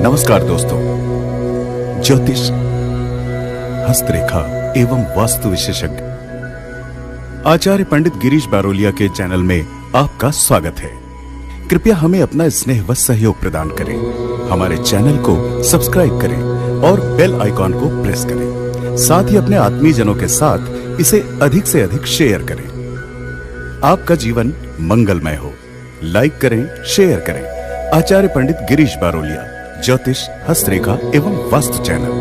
नमस्कार दोस्तों, ज्योतिष, हस्तरेखा एवं वास्तु विशेषज्ञ आचार्य पंडित गिरीश बारोलिया के चैनल में आपका स्वागत है। कृपया हमें अपना स्नेह व सहयोग प्रदान करें। हमारे चैनल को सब्सक्राइब करें और बेल आइकॉन को प्रेस करें। साथ ही अपने आत्मीयजनों के साथ इसे अधिक से अधिक शेयर करें। आपका जीवन मंगलमय हो। लाइक करें, शेयर करें। आचार्य पंडित गिरीश बारोलिया, ज्योतिष, हस्तरेखा एवं वास्तु चैनल।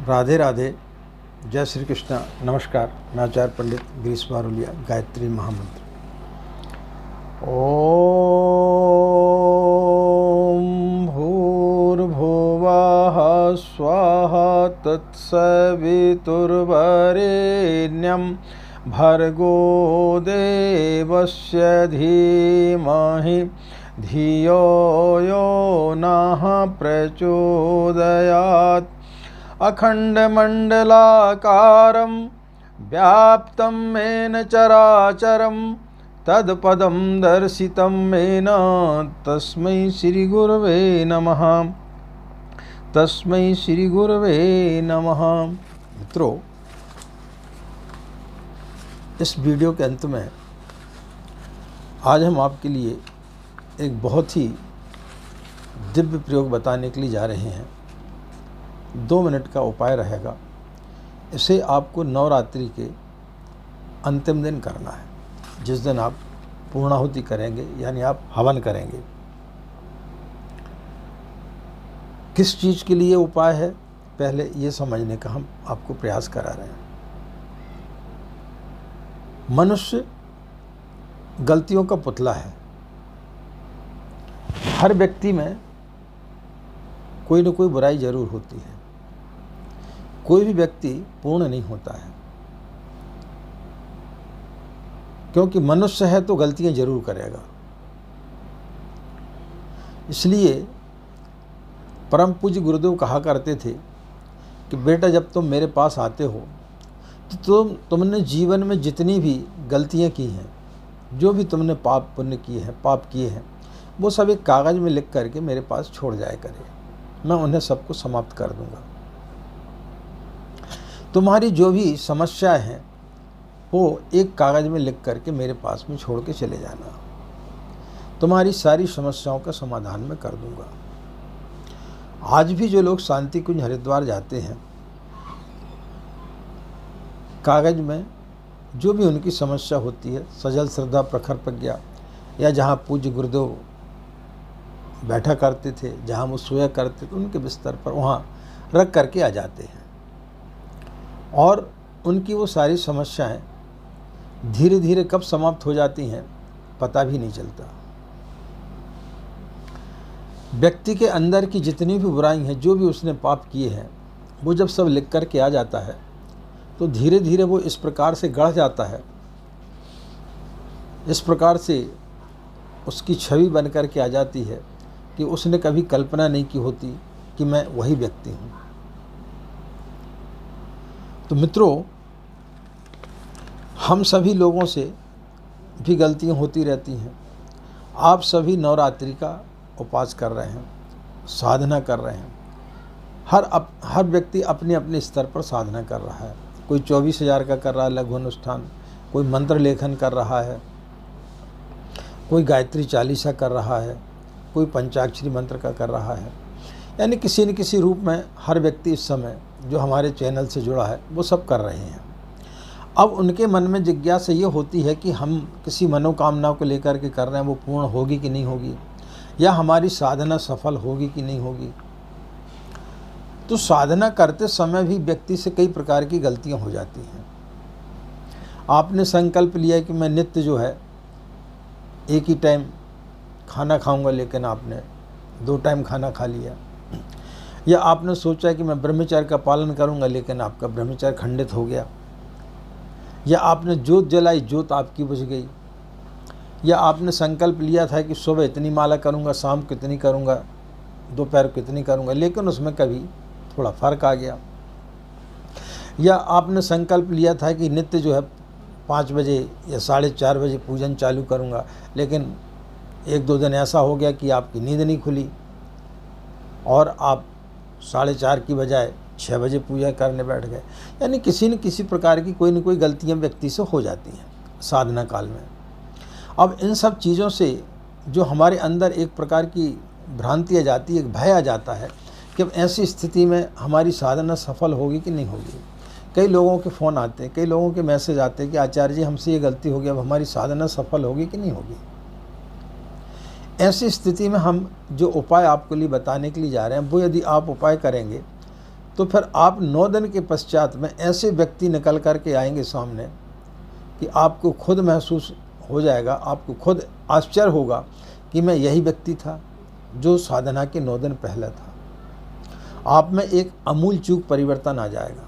राधे राधे, जय श्री कृष्ण। नमस्कार, मैं आचार्य पंडित गिरीश बारोलिया। गायत्री महामंत्र। ओम भूर्भुवः स्वाहा तत्सवितुर्वरेण्यं भर्गो देवस्य धीमहि धियो यो नः प्रचोदयात्। अखण्डमण्डलाकारं व्याप्तं येन चराचरं तत्पदं दर्शितं येन तस्मै श्रीगुरवे नमः। तस्मै श्रीगुरवे नमः। मित्रों, इस वीडियो के अंत में आज हम आपके लिए एक बहुत ही दिव्य प्रयोग बताने के लिए जा रहे हैं। 2 मिनट का उपाय रहेगा। इसे आपको नवरात्रि के अंतिम दिन करना है, जिस दिन आप पूर्णाहुति करेंगे, यानी आप हवन करेंगे। किस चीज़ के लिए उपाय है, पहले ये समझने का हम आपको प्रयास करा रहे हैं। मनुष्य गलतियों का पुतला है। हर व्यक्ति में कोई न कोई बुराई जरूर होती है। कोई भी व्यक्ति पूर्ण नहीं होता है, क्योंकि मनुष्य है तो गलतियां जरूर करेगा। इसलिए परम पूज्य गुरुदेव कहा करते थे कि बेटा, जब तुम मेरे पास आते हो तो तुमने जीवन में जितनी भी गलतियां की हैं, जो भी तुमने पाप पुण्य किए हैं, पाप किए हैं, वो सब एक कागज़ में लिख करके मेरे पास छोड़ जाया करे। मैं उन्हें सबको समाप्त कर दूंगा। तुम्हारी जो भी समस्याएं हैं वो एक कागज़ में लिख करके मेरे पास में छोड़ के चले जाना। तुम्हारी सारी समस्याओं का समाधान मैं कर दूंगा। आज भी जो लोग शांति कुंज हरिद्वार जाते हैं, कागज़ में जो भी उनकी समस्या होती है, सजल श्रद्धा प्रखर प्रज्ञा, या जहाँ पूज्य गुरुदेव बैठा करते थे, जहाँ वो सोया करते थे, उनके बिस्तर पर वहाँ रख करके आ जाते हैं। और उनकी वो सारी समस्याएं धीरे धीरे कब समाप्त हो जाती हैं पता भी नहीं चलता। व्यक्ति के अंदर की जितनी भी बुराई हैं, जो भी उसने पाप किए हैं, वो जब सब लिख करके आ जाता है तो धीरे धीरे वो इस प्रकार से गढ़ जाता है, इस प्रकार से उसकी छवि बन करके आ जाती है कि उसने कभी कल्पना नहीं की होती कि मैं वही व्यक्ति हूँ। तो मित्रों, हम सभी लोगों से भी गलतियाँ होती रहती हैं। आप सभी नवरात्रि का उपास कर रहे हैं, साधना कर रहे हैं। हर व्यक्ति अपने अपने स्तर पर साधना कर रहा है। कोई 24,000 का कर रहा है लघु अनुष्ठान, कोई मंत्र लेखन कर रहा है, कोई गायत्री चालीसा कर रहा है, कोई पंचाक्षरी मंत्र का कर रहा है। यानी किसी न किसी रूप में हर व्यक्ति इस समय जो हमारे चैनल से जुड़ा है वो सब कर रहे हैं। अब उनके मन में जिज्ञासा ये होती है कि हम किसी मनोकामना को लेकर के कर रहे हैं, वो पूर्ण होगी कि नहीं होगी, या हमारी साधना सफल होगी कि नहीं होगी। तो साधना करते समय भी व्यक्ति से कई प्रकार की गलतियां हो जाती हैं। आपने संकल्प लिया कि मैं नित्य जो है एक ही टाइम खाना खाऊंगा, लेकिन आपने 2 टाइम खाना खा लिया। या आपने सोचा कि मैं ब्रह्मचर्य का पालन करूंगा, लेकिन आपका ब्रह्मचर्य खंडित हो गया। या आपने जोत जलाई, जोत आपकी बुझ गई। या आपने संकल्प लिया था कि सुबह इतनी माला करूंगा, शाम को इतनी करूंगा, दोपहर को इतनी करूँगा, लेकिन उसमें कभी थोड़ा फ़र्क आ गया। या आपने संकल्प लिया था कि नित्य जो है 5 बजे या 4:30 बजे पूजन चालू करूँगा, लेकिन 1-2 दिन ऐसा हो गया कि आपकी नींद नहीं खुली और आप 4:30 की बजाय 6 बजे पूजा करने बैठ गए। यानी किसी न किसी प्रकार की कोई न कोई गलतियाँ व्यक्ति से हो जाती हैं साधना काल में। अब इन सब चीज़ों से जो हमारे अंदर एक प्रकार की भ्रांति आ जाती है, एक भय आ जाता है कि अब ऐसी स्थिति में हमारी साधना सफल होगी कि नहीं होगी। कई लोगों के फ़ोन आते हैं, कई लोगों के मैसेज आते हैं कि आचार्य जी हमसे ये गलती हो गई, अब हमारी साधना सफल होगी कि नहीं होगी। ऐसी स्थिति में हम जो उपाय आपके लिए बताने के लिए जा रहे हैं, वो यदि आप उपाय करेंगे तो फिर आप 9 दिन के पश्चात में ऐसे व्यक्ति निकल कर के आएंगे सामने कि आपको खुद महसूस हो जाएगा, आपको खुद आश्चर्य होगा कि मैं यही व्यक्ति था जो साधना के 9 दिन पहले था। आप में एक आमूल चूक परिवर्तन आ जाएगा।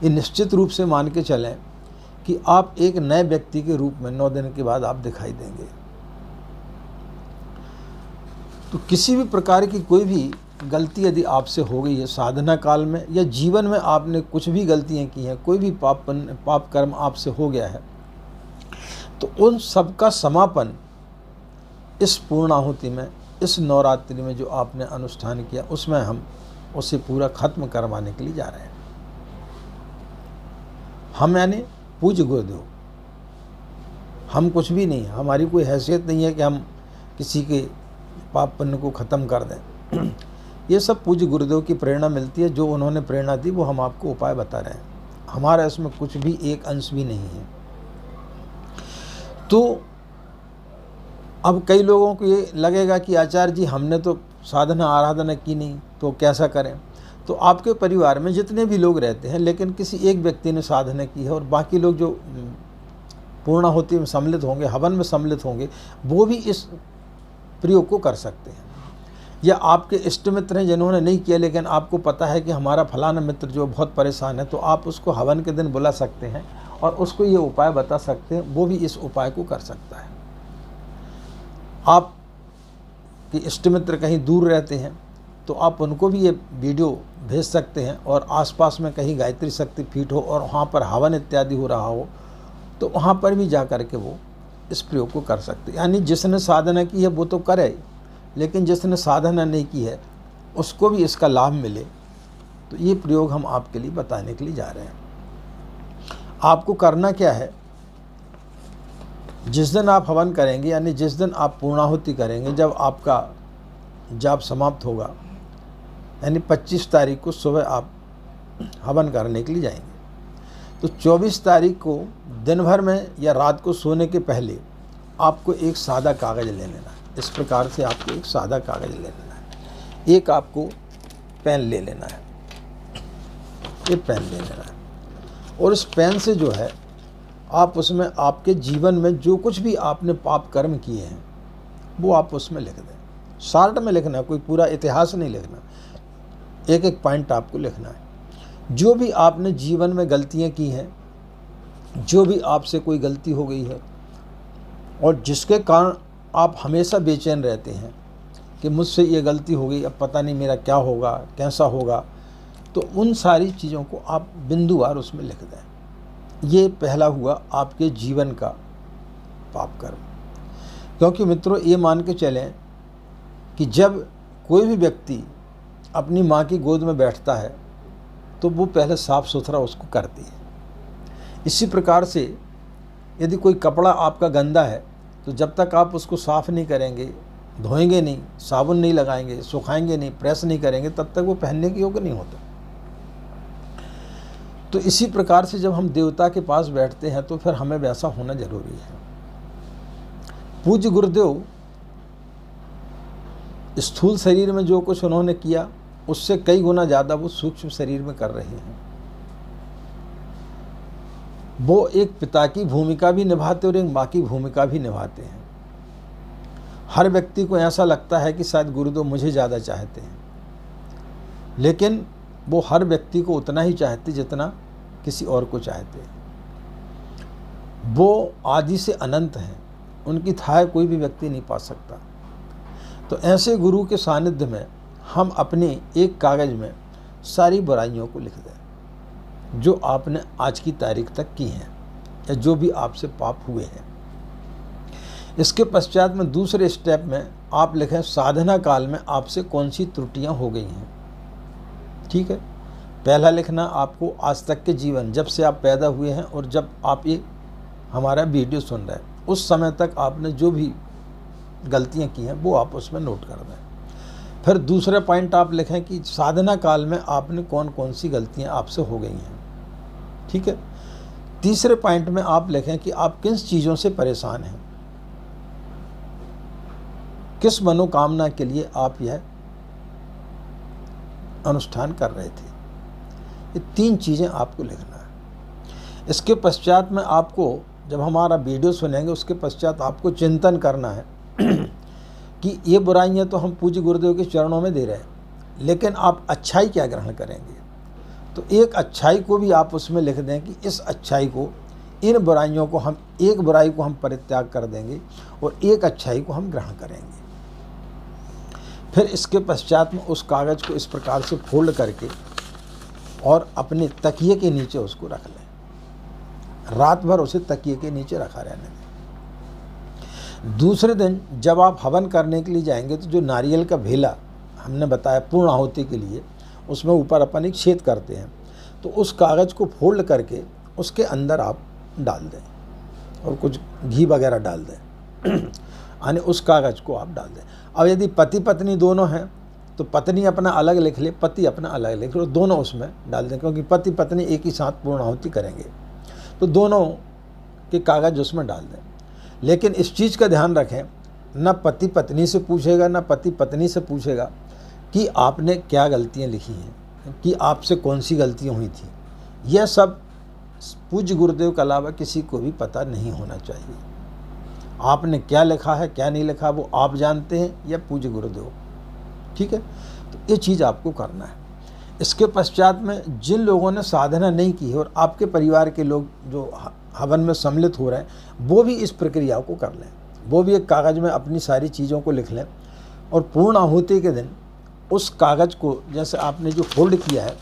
ये निश्चित रूप से मान के चलें कि आप एक नए व्यक्ति के रूप में 9 दिन के बाद आप दिखाई देंगे। तो किसी भी प्रकार की कोई भी गलती यदि आपसे हो गई है साधना काल में, या जीवन में आपने कुछ भी गलतियां की हैं, कोई भी पाप कर्म आपसे हो गया है, तो उन सब का समापन इस पूर्णाहुति में, इस नवरात्रि में जो आपने अनुष्ठान किया, उसमें हम उसे पूरा खत्म करवाने के लिए जा रहे हैं। हम यानी पूज्य गुरुदेव, हम कुछ भी नहीं, हमारी कोई हैसियत नहीं है कि हम किसी के पाप पुण्य को ख़त्म कर दें। ये सब पूज्य गुरुदेव की प्रेरणा मिलती है, जो उन्होंने प्रेरणा दी वो हम आपको उपाय बता रहे हैं। हमारा इसमें कुछ भी एक अंश भी नहीं है। तो अब कई लोगों को ये लगेगा कि आचार्य जी हमने तो साधना आराधना की नहीं, तो कैसा करें। तो आपके परिवार में जितने भी लोग रहते हैं, लेकिन किसी एक व्यक्ति ने साधना की है और बाकी लोग जो पूर्णाहुति में सम्मिलित होंगे, हवन में सम्मिलित होंगे, वो भी इस प्रयोग को कर सकते हैं। या आपके इष्ट मित्र हैं जिन्होंने नहीं किया, लेकिन आपको पता है कि हमारा फलाना मित्र जो बहुत परेशान है, तो आप उसको हवन के दिन बुला सकते हैं और उसको ये उपाय बता सकते हैं, वो भी इस उपाय को कर सकता है। आप कि इष्ट मित्र कहीं दूर रहते हैं तो आप उनको भी ये वीडियो भेज सकते हैं, और आसपास में कहीं गायत्री शक्ति पीठ हो और वहाँ पर हवन इत्यादि हो रहा हो, तो वहाँ पर भी जा कर के वो इस प्रयोग को कर सकते हैं। यानी जिसने साधना की है वो तो करे, लेकिन जिसने साधना नहीं की है उसको भी इसका लाभ मिले। तो ये प्रयोग हम आपके लिए बताने के लिए जा रहे हैं। आपको करना क्या है, जिस दिन आप हवन करेंगे, यानी जिस दिन आप पूर्णाहुति करेंगे, जब आपका जाप समाप्त होगा, यानी 25 तारीख को सुबह आप हवन करने के लिए जाएंगे, तो 24 तारीख को दिन भर में या रात को सोने के पहले आपको एक सादा कागज़ ले लेना है। इस प्रकार से आपको एक सादा कागज़ ले लेना है। एक आपको पेन ले लेना है, ये पेन ले लेना है, और इस पेन से जो है आप उसमें आपके जीवन में जो कुछ भी आपने पाप कर्म किए हैं वो आप उसमें लिख दें। शार्ट में लिखना है, कोई पूरा इतिहास नहीं लिखना, एक एक पॉइंट आपको लिखना है। जो भी आपने जीवन में गलतियां की हैं, जो भी आपसे कोई गलती हो गई है और जिसके कारण आप हमेशा बेचैन रहते हैं कि मुझसे ये गलती हो गई, अब पता नहीं मेरा क्या होगा, कैसा होगा, तो उन सारी चीज़ों को आप बिंदुवार उसमें लिख दें। ये पहला हुआ आपके जीवन का पाप कर्म। क्योंकि मित्रों, ये मान के चलें कि जब कोई भी व्यक्ति अपनी माँ की गोद में बैठता है तो वो पहले साफ़ सुथरा उसको करती है। इसी प्रकार से यदि कोई कपड़ा आपका गंदा है तो जब तक आप उसको साफ़ नहीं करेंगे, धोएंगे नहीं, साबुन नहीं लगाएंगे, सुखाएंगे नहीं, प्रेस नहीं करेंगे, तब तक वो पहनने के योग्य नहीं होता। तो इसी प्रकार से जब हम देवता के पास बैठते हैं तो फिर हमें वैसा होना जरूरी है। पूज्य गुरुदेव स्थूल शरीर में जो कुछ उन्होंने किया उससे कई गुना ज़्यादा वो सूक्ष्म शरीर में कर रहे हैं। वो एक पिता की भूमिका भी निभाते और एक माँ की भूमिका भी निभाते हैं। हर व्यक्ति को ऐसा लगता है कि शायद गुरुदेव मुझे ज़्यादा चाहते हैं, लेकिन वो हर व्यक्ति को उतना ही चाहते जितना किसी और को चाहते हैं। वो आदि से अनंत हैं, उनकी थाह कोई भी व्यक्ति नहीं पा सकता। तो ऐसे गुरु के सानिध्य में हम अपने एक कागज़ में सारी बुराइयों को लिख दें जो आपने आज की तारीख तक की हैं या जो भी आपसे पाप हुए हैं। इसके पश्चात में दूसरे स्टेप में आप लिखें साधना काल में आपसे कौन सी त्रुटियां हो गई हैं। ठीक है, पहला लिखना आपको आज तक के जीवन, जब से आप पैदा हुए हैं और जब आप ये हमारा वीडियो सुन रहे हैं उस समय तक आपने जो भी गलतियां की हैं वो आप उसमें नोट कर दें। फिर दूसरा पॉइंट आप लिखें कि साधना काल में आपने कौन कौन सी गलतियां आपसे हो गई हैं। ठीक है, तीसरे पॉइंट में आप लिखें कि आप किन चीज़ों से परेशान हैं, किस मनोकामना के लिए आप यह अनुष्ठान कर रहे थे। ये 3 चीज़ें आपको लिखना है। इसके पश्चात में आपको, जब हमारा वीडियो सुनेंगे उसके पश्चात आपको चिंतन करना है कि ये बुराइयां तो हम पूज्य गुरुदेव के चरणों में दे रहे हैं, लेकिन आप अच्छाई क्या ग्रहण करेंगे। तो एक अच्छाई को भी आप उसमें लिख दें कि इस अच्छाई को, इन बुराइयों को हम, एक बुराई को हम परित्याग कर देंगे और एक अच्छाई को हम ग्रहण करेंगे। फिर इसके पश्चात में उस कागज़ को इस प्रकार से फोल्ड करके और अपने तकिए के नीचे उसको रख लें। रात भर उसे तकिए के नीचे रखा रहने दें। दूसरे दिन जब आप हवन करने के लिए जाएंगे तो जो नारियल का भेला हमने बताया पूर्ण आहुति के लिए, उसमें ऊपर अपन एक छेद करते हैं, तो उस कागज़ को फोल्ड करके उसके अंदर आप डाल दें और कुछ घी वगैरह डाल दें यानी उस कागज़ को आप डाल दें। अब यदि पति पत्नी दोनों हैं तो पत्नी अपना अलग लिख ले, पति अपना अलग लिख ले और दोनों उसमें डाल दें, क्योंकि पति पत्नी एक ही साथ पूर्ण आहुति करेंगे तो दोनों के कागज़ उसमें डाल दें। लेकिन इस चीज़ का ध्यान रखें, न पति पत्नी से पूछेगा न पति पत्नी से पूछेगा कि आपने क्या गलतियां लिखी हैं, कि आपसे कौन सी गलतियां हुई थी। यह सब पूज्य गुरुदेव के अलावा किसी को भी पता नहीं होना चाहिए। आपने क्या लिखा है क्या नहीं लिखा वो आप जानते हैं या पूज्य गुरुदेव। ठीक है, तो ये चीज़ आपको करना है। इसके पश्चात में जिन लोगों ने साधना नहीं की है और आपके परिवार के लोग जो हवन में सम्मिलित हो रहे हैं वो भी इस प्रक्रिया को कर लें। वो भी एक कागज़ में अपनी सारी चीज़ों को लिख लें और पूर्ण आहुति के दिन उस कागज़ को, जैसे आपने जो फोल्ड किया है,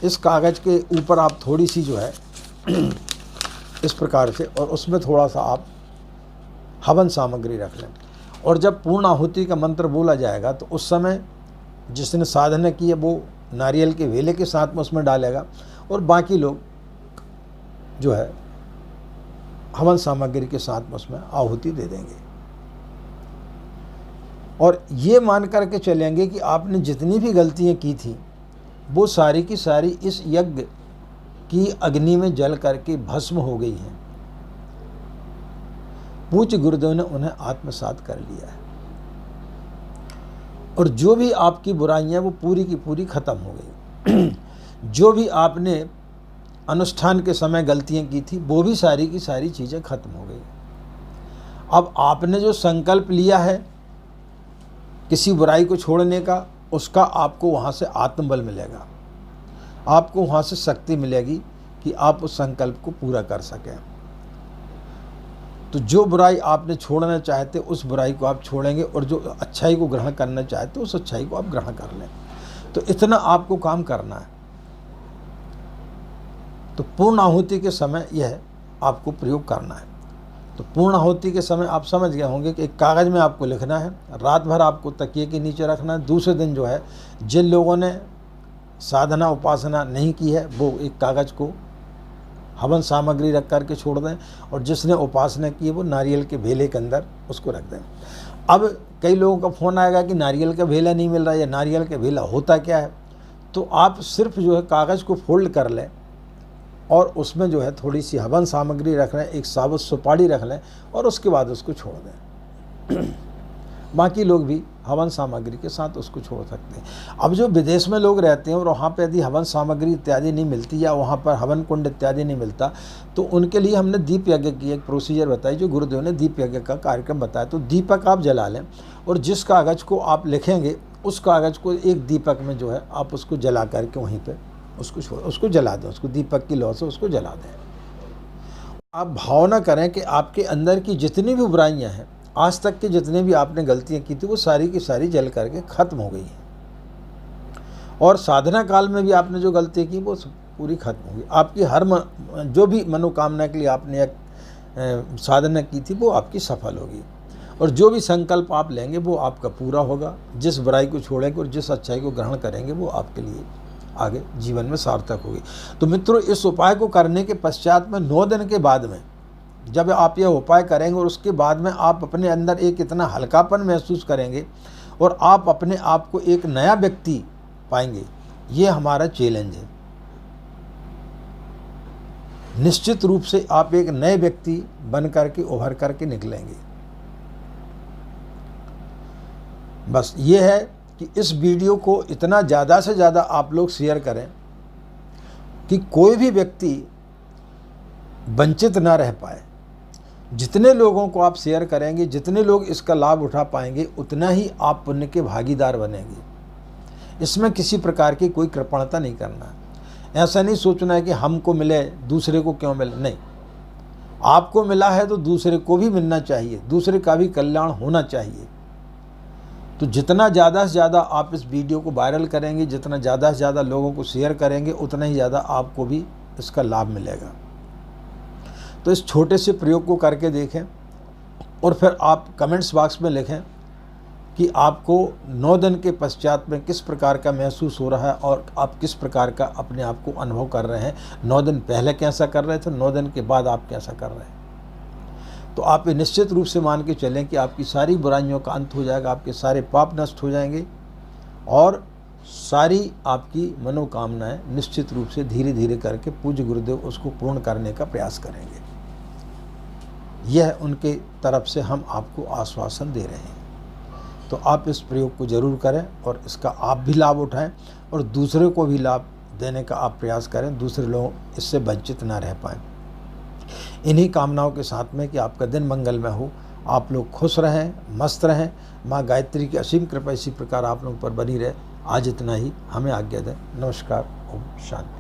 इस कागज़ के ऊपर आप थोड़ी सी जो है इस प्रकार से, और उसमें थोड़ा सा आप हवन सामग्री रख लें। और जब पूर्ण आहुति का मंत्र बोला जाएगा तो उस समय जिसने साधना की है वो नारियल के वेले के साथ में उसमें डालेगा और बाकी लोग जो है हवन सामग्री के साथ में उसमें आहुति दे देंगे। और ये मान करके चलेंगे कि आपने जितनी भी गलतियां की थी वो सारी की सारी इस यज्ञ की अग्नि में जल करके भस्म हो गई हैं। पूज्य गुरुदेव ने उन्हें आत्मसात कर लिया है और जो भी आपकी बुराइयां वो पूरी की पूरी खत्म हो गई। जो भी आपने अनुष्ठान के समय गलतियां की थी वो भी सारी की सारी चीज़ें खत्म हो गई। अब आपने जो संकल्प लिया है किसी बुराई को छोड़ने का, उसका आपको वहाँ से आत्मबल मिलेगा, आपको वहाँ से शक्ति मिलेगी कि आप उस संकल्प को पूरा कर सकें। तो जो बुराई आपने छोड़ना चाहते उस बुराई को आप छोड़ेंगे और जो अच्छाई को ग्रहण करना चाहते उस अच्छाई को आप ग्रहण कर लें। तो इतना आपको काम करना है। तो पूर्ण आहुति के समय यह आपको प्रयोग करना है। तो पूर्ण आहुति के समय आप समझ गए होंगे कि एक कागज़ में आपको लिखना है, रात भर आपको तकिए के नीचे रखना है। दूसरे दिन जो है जिन लोगों ने साधना उपासना नहीं की है वो एक कागज़ को हवन सामग्री रख कर के छोड़ दें और जिसने उपासना की है वो नारियल के भेले के अंदर उसको रख दें। अब कई लोगों का फ़ोन आएगा कि नारियल का भेला नहीं मिल रहा है या नारियल का भेला होता क्या है। तो आप सिर्फ जो है कागज़ को फोल्ड कर लें और उसमें जो है थोड़ी सी हवन सामग्री रख लें, एक साबुत सुपारी रख लें और उसके बाद उसको छोड़ दें। बाकी लोग भी हवन सामग्री के साथ उसको छोड़ सकते हैं। अब जो विदेश में लोग रहते हैं और वहाँ पे यदि हवन सामग्री इत्यादि नहीं मिलती या वहाँ पर हवन कुंड इत्यादि नहीं मिलता तो उनके लिए हमने दीप यज्ञ की एक प्रोसीजर बताई, जो गुरुदेव ने दीप यज्ञ का कार्यक्रम बताया। तो दीपक आप जला लें और जिस कागज़ को आप लिखेंगे उस कागज़ को एक दीपक में जो है आप उसको जला करके वहीं पर उसको जला दें, उसको दीपक की लौ से उसको जला दें। आप भावना करें कि आपके अंदर की जितनी भी बुराइयाँ हैं आज तक के जितने भी आपने गलतियां की थी वो सारी की सारी जल करके खत्म हो गई हैं। और साधना काल में भी आपने जो गलतियां की वो पूरी खत्म हो गई। आपकी हर जो भी मनोकामना के लिए आपने एक साधना की थी वो आपकी सफल होगी। और जो भी संकल्प आप लेंगे वो आपका पूरा होगा। जिस बुराई को छोड़ेंगे और जिस अच्छाई को ग्रहण करेंगे वो आपके लिए आगे जीवन में सार्थक होगी। तो मित्रों, इस उपाय को करने के पश्चात में 9 दिन के बाद में जब आप यह उपाय करेंगे और उसके बाद में आप अपने अंदर एक इतना हल्कापन महसूस करेंगे और आप अपने आप को एक नया व्यक्ति पाएंगे। ये हमारा चैलेंज है। निश्चित रूप से आप एक नए व्यक्ति बन करके उभर करके निकलेंगे। बस ये है कि इस वीडियो को इतना ज़्यादा से ज़्यादा आप लोग शेयर करें कि कोई भी व्यक्ति वंचित ना रह पाए। जितने लोगों को आप शेयर करेंगे, जितने लोग इसका लाभ उठा पाएंगे, उतना ही आप पुण्य के भागीदार बनेंगे। इसमें किसी प्रकार की कोई कृपणता नहीं करना है। ऐसा नहीं सोचना है कि हमको मिले दूसरे को क्यों मिले, नहीं। आपको मिला है तो दूसरे को भी मिलना चाहिए, दूसरे का भी कल्याण होना चाहिए। तो जितना ज़्यादा से ज़्यादा आप इस वीडियो को वायरल करेंगे, जितना ज़्यादा से ज़्यादा लोगों को शेयर करेंगे, उतना ही ज़्यादा आपको भी इसका लाभ मिलेगा। तो इस छोटे से प्रयोग को करके देखें और फिर आप कमेंट्स बॉक्स में लिखें कि आपको 9 दिन के पश्चात में किस प्रकार का महसूस हो रहा है और आप किस प्रकार का अपने आप को अनुभव कर रहे हैं। 9 दिन पहले कैसा कर रहे थे, 9 दिन के बाद आप कैसा कर रहे हैं। तो आप ये निश्चित रूप से मान के चलें कि आपकी सारी बुराइयों का अंत हो जाएगा, आपके सारे पाप नष्ट हो जाएंगे और सारी आपकी मनोकामनाएं निश्चित रूप से धीरे धीरे करके पूज्य गुरुदेव उसको पूर्ण करने का प्रयास करेंगे। यह उनके तरफ से हम आपको आश्वासन दे रहे हैं। तो आप इस प्रयोग को जरूर करें और इसका आप भी लाभ उठाएं और दूसरे को भी लाभ देने का आप प्रयास करें, दूसरे लोग इससे वंचित ना रह पाएं। इन्हीं कामनाओं के साथ में कि आपका दिन मंगलमय हो, आप लोग खुश रहें, मस्त रहें। माँ गायत्री की असीम कृपा इसी प्रकार आप लोगों पर बनी रहे। आज इतना ही, हमें आज्ञा दें। नमस्कार, ओम शांति।